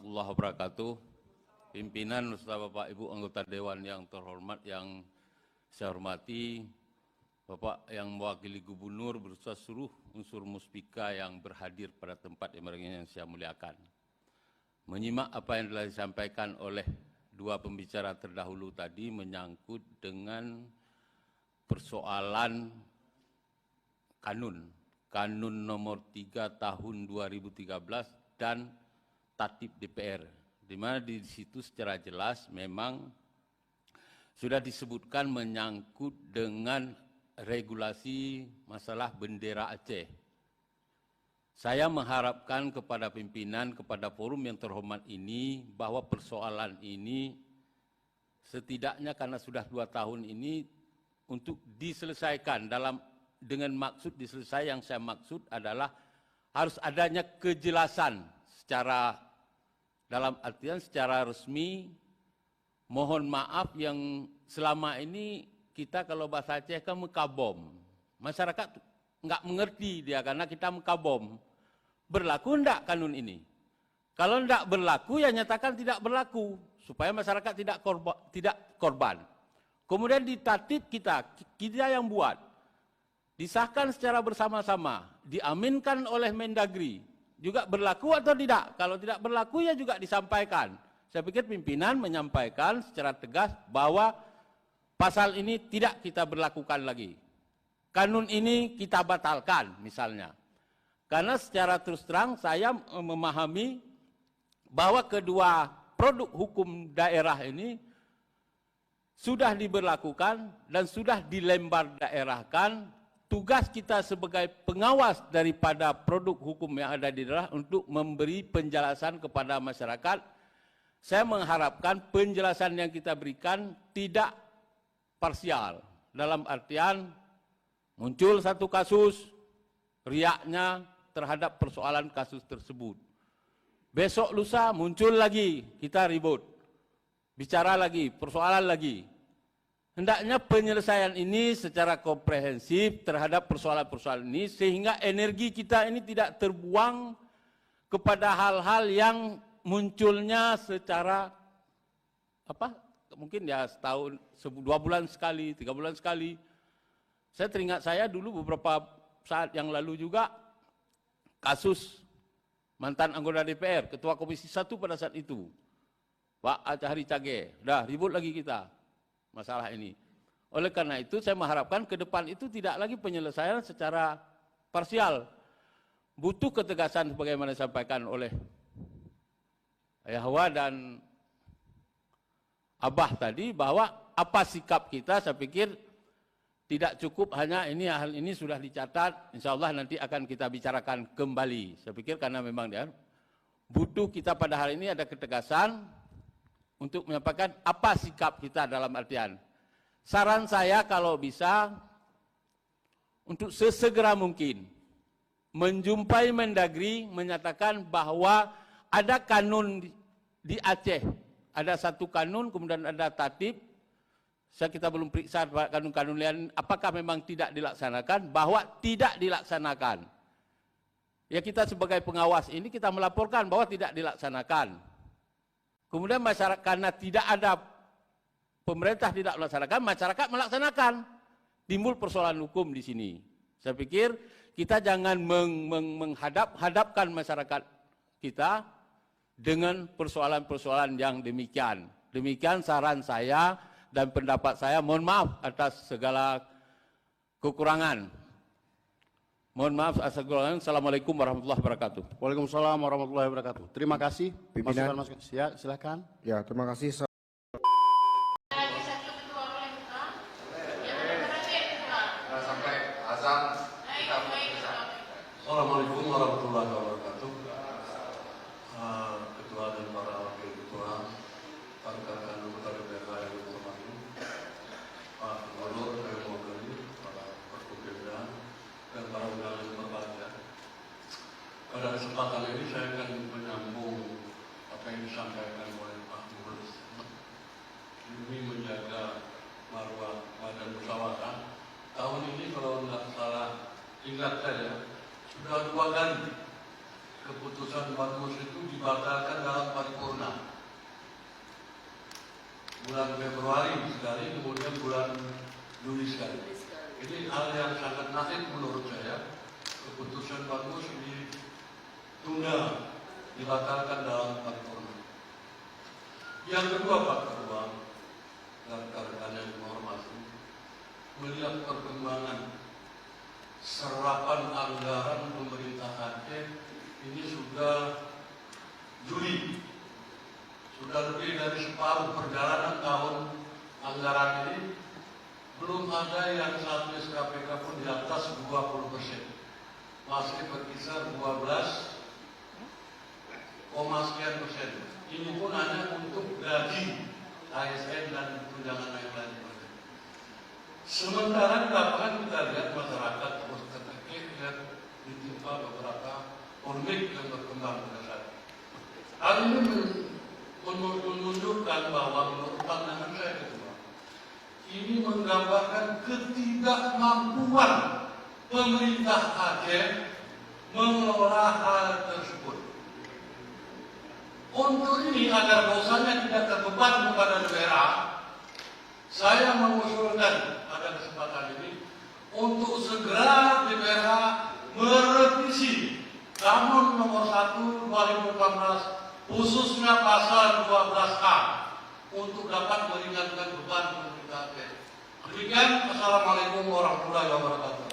warahmatullahi wabarakatuh. Pimpinan beserta Bapak Ibu anggota Dewan yang terhormat, yang saya hormati, Bapak yang mewakili Gubernur beserta seluruh unsur muspika yang berhadir pada tempat yang saya muliakan. Menyimak apa yang telah disampaikan oleh dua pembicara terdahulu tadi menyangkut dengan persoalan Kanun nomor 3 tahun 2013 dan Tatip DPR, di mana di situ secara jelas memang sudah disebutkan menyangkut dengan regulasi masalah bendera Aceh. Saya mengharapkan kepada pimpinan, kepada forum yang terhormat ini, bahwa persoalan ini setidaknya karena sudah 2 tahun ini untuk diselesaikan dengan maksud diselesaikan, yang saya maksud adalah harus adanya kejelasan dalam artian secara resmi. Mohon maaf yang selama ini kita kalau bahasa Aceh kan mekabom. Masyarakat nggak mengerti dia karena kita mekabom. Berlaku enggak kanun ini? Kalau enggak berlaku ya nyatakan tidak berlaku supaya masyarakat tidak korban. Kemudian di tatip kita yang buat, disahkan secara bersama-sama, diaminkan oleh Mendagri, juga berlaku atau tidak? Kalau tidak berlaku ya juga disampaikan. Saya pikir pimpinan menyampaikan secara tegas bahwa pasal ini tidak kita berlakukan lagi. Kanun ini kita batalkan misalnya. Karena secara terus terang saya memahami bahwa kedua produk hukum daerah ini sudah diberlakukan dan sudah dilembar daerahkan. Tugas kita sebagai pengawas daripada produk hukum yang ada di daerah untuk memberi penjelasan kepada masyarakat. Saya mengharapkan penjelasan yang kita berikan tidak parsial. Dalam artian muncul satu kasus, riaknya terhadap persoalan kasus tersebut. Besok lusa muncul lagi, kita ribut. Bicara lagi, persoalan lagi. Hendaknya penyelesaian ini secara komprehensif terhadap persoalan-persoalan ini sehingga energi kita ini tidak terbuang kepada hal-hal yang munculnya secara mungkin ya setahun, 2 bulan sekali, 3 bulan sekali. Saya teringat saya dulu beberapa saat yang lalu juga kasus mantan anggota DPR, Ketua Komisi 1 pada saat itu, Pak Acahari Cage, udah ribut lagi kita masalah ini. Oleh karena itu saya mengharapkan ke depan itu tidak lagi penyelesaian secara parsial. Butuh ketegasan sebagaimana disampaikan oleh Ayah dan Abah tadi, bahwa apa sikap kita. Saya pikir tidak cukup hanya hal ini sudah dicatat, insya Allah nanti akan kita bicarakan kembali. Saya pikir karena memang dia butuh kita pada hari ini ada ketegasan untuk menyampaikan apa sikap kita. Dalam artian, saran saya kalau bisa untuk sesegera mungkin menjumpai Mendagri menyatakan bahwa ada kanun di Aceh, ada satu kanun, kemudian ada tatip. Kita belum periksa kanun-kanun lain apakah memang tidak dilaksanakan, bahwa tidak dilaksanakan. Ya kita sebagai pengawas ini kita melaporkan bahwa tidak dilaksanakan. Kemudian masyarakat karena tidak ada, pemerintah tidak melaksanakan, masyarakat melaksanakan. Timbul persoalan hukum di sini. Saya pikir kita jangan menghadapkan masyarakat kita dengan persoalan-persoalan yang demikian. Demikian saran saya dan pendapat saya. Mohon maaf atas segala kekurangan. Mohon maaf atas segala kekurangan. Assalamualaikum warahmatullahi wabarakatuh. Waalaikumsalam warahmatullahi wabarakatuh. Terima kasih. Pimpinan. Silakan. Ya, terima kasih. Assalamualaikum warahmatullahi wabarakatuh. Ketua dan para wakil ketua, rekan-rekan anggota DPR yang berhormat, Pak Gubernur yang mewakili, para Perkopimda dan para undangan yang berbahagia. Pada kesempatan ini saya akan menyambung apa yang disampaikan oleh Pak Gubernur demi menjaga marwah badan musyawarah. Tahun ini kalau tidak salah ingat saya, sudah 2 kali keputusan Bamus itu dibatalkan dalam paripurna. bulan Februari sekali, kemudian bulan Juli sekali. Ini hal yang sangat naif menurut saya. Keputusan bagus ditunda, dibatalkan dalam paripurna. Yang kedua Pak Ketua dan rekan-rekan yang menghormati, melihat perkembangan serapan anggaran pemerintah Aceh ini sudah Juli, sudah lebih dari separuh perjalanan tahun anggaran ini, belum ada yang satu SKPK pun di atas 20%. Masih berkisar 12,sekian%. Ini pun hanya untuk gaji ASN dan tunjangan lain-lain. Sementara di lapangan kita lihat masyarakat terus terkekeh dan ditimpa beberapa polemik yang berkembang pada saat ini. Hal ini menunjukkan bahwa menurut pandangan saya Ketua, ini menggambarkan ketidakmampuan pemerintah Aceh mengelola hal tersebut. Untuk ini agar dosanya tidak terbeban kepada negara, saya mengusulkan pada kesempatan ini untuk segera DPRA merevisi Kanun Nomor 1 2018 khususnya pasal 12A untuk dapat meringankan beban pemerintah Aceh. Demikian, Assalamualaikum warahmatullahi wabarakatuh.